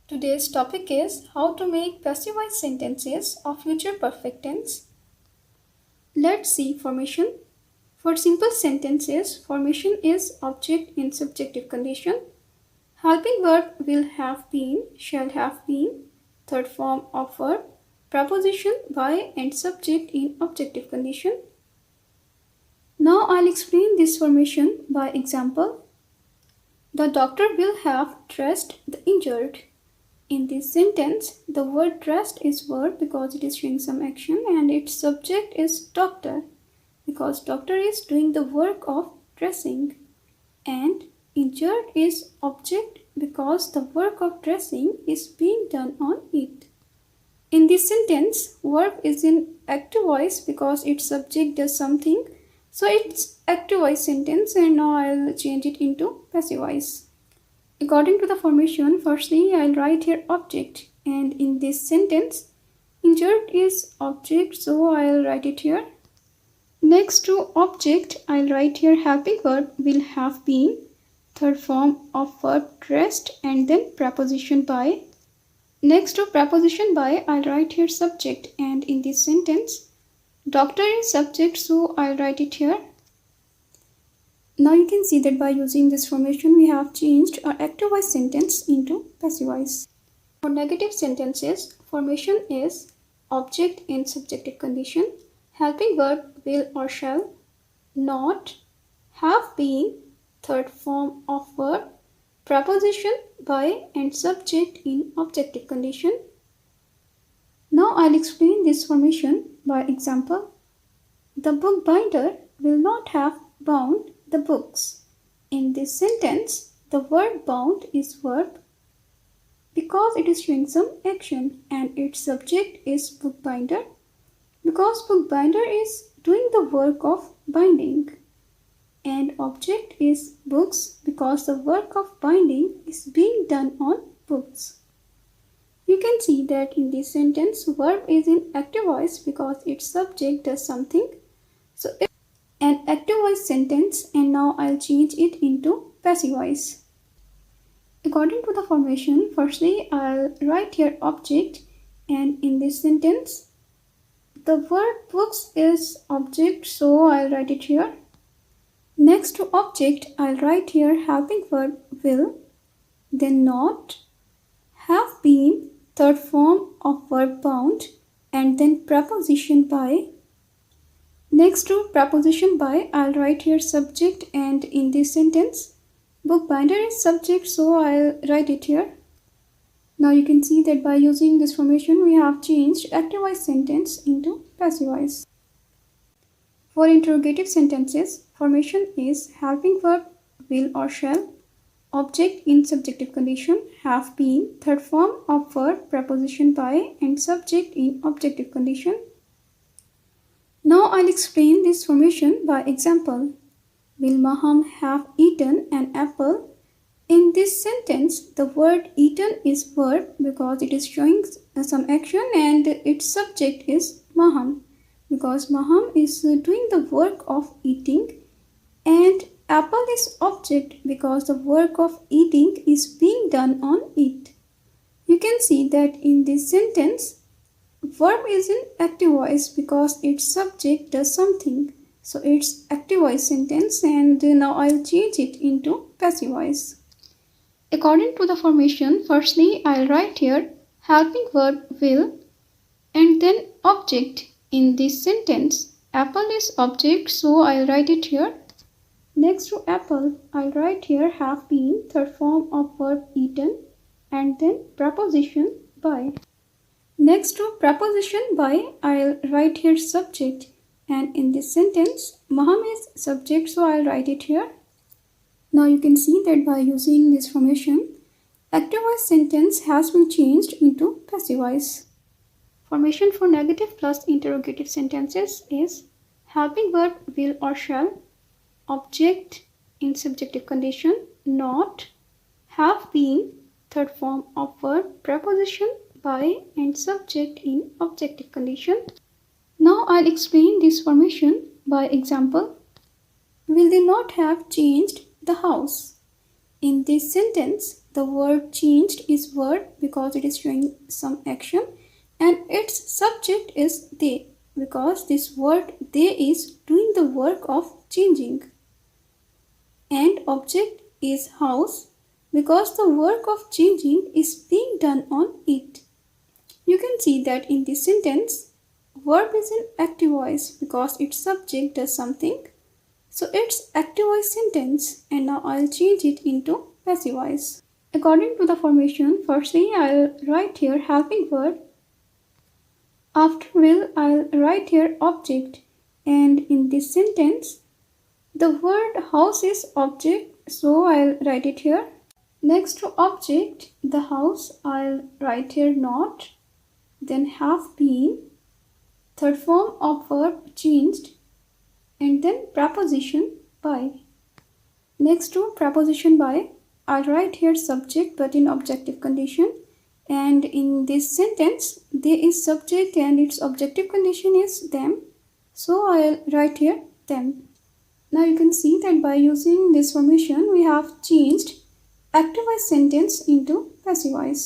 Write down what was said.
Today's topic is how to make passive voice sentences of future perfect tense. Let's see formation. For simple sentences, formation is object in subjective condition. Helping verb will have been, shall have been, third form of verb, preposition by and subject in objective condition. Now I'll explain this formation by example. The doctor will have dressed the injured. In this sentence, the word dressed is verb because it is showing some action and its subject is doctor because doctor is doing the work of dressing, and injured is object because the work of dressing is being done on it. In this sentence, verb is in active voice because its subject does something, so it's active voice sentence, and now I'll change it into passive voice. According to the formation, firstly I'll write here object, and in this sentence injured is object, so I'll write it here. Next to object I'll write here helping verb will have been, third form of verb dressed, and then preposition by. Next to preposition by I'll write here subject, and in this sentence doctor is subject, so I'll write it here. Now you can see that by using this formation we have changed our active voice sentence into passive voice. For negative sentences, formation is object in subjective condition, helping verb will or shall, not, have been, third form of verb, preposition by and subject in objective condition. Now I'll explain this formation by example. The bookbinder will not have bound the books. In this sentence, the word bound is verb because it is showing some action, and its subject is bookbinder because bookbinder is doing the work of binding, and object is books because the work of binding is being done on books. You can see that in this sentence verb is in active voice because its subject does something, so it's an active voice sentence, and now I'll change it into passive voice. According to the formation, firstly I'll write here object, and in this sentence the word books is object, so I'll write it here. Next to object I'll write here helping verb will, then not, have been, third form of verb bound, and then preposition by. Next to preposition by I'll write here subject, and in this sentence bookbinder is subject, so I'll write it here. Now you can see that by using this formation we have changed active voice sentence into passive voice. For interrogative sentences, formation is helping verb will or shall, object in subjective condition, have been, third form of verb, preposition by, and subject in objective condition. Now I'll explain this formation by example. Will Maham have eaten an apple? In this sentence, the word eaten is verb because it is showing some action, and its subject is Maham because Maham is doing the work of eating, and apple is object because the work of eating is being done on it. You can see that in this sentence verb is in active voice because its subject does something, so it's active voice sentence, and now I'll change it into passive voice. According to the formation, firstly I'll write here helping verb will, and then object. In this sentence apple is object, so I'll write it here. Next to apple I'll write here have been, third form of verb eaten, and then preposition by. Next to preposition by I'll write here subject, and in this sentence Maham is subject, so I'll write it here. Now you can see that by using this formation, active voice sentence has been changed into passive voice. Formation for negative plus interrogative sentences is helping verb will or shall, object in subjective condition, not, have been, third form of verb, preposition by, and subject in objective condition. Now I'll explain this formation by example. Will they not have changed the house? In this sentence, the word changed is verb because it is showing some action, and its subject is they because this word they is doing the work of changing. And object is house because the work of changing is being done on it. You can see that in this sentence, verb is in active voice because its subject does something. So it's active voice sentence, and now I'll change it into passive voice. According to the formation, firstly I'll write here helping verb. After will I'll write here object, and in this sentence the word house is object, so I'll write it here. Next to object, the house, I'll write here not, then have been, third form of verb changed, and then preposition by. Next to preposition by, I'll write here subject but in objective condition, and in this sentence they is subject and its objective condition is them, so I'll write here them. Now you can see that by using this formation we have changed active voice sentence into passive voice.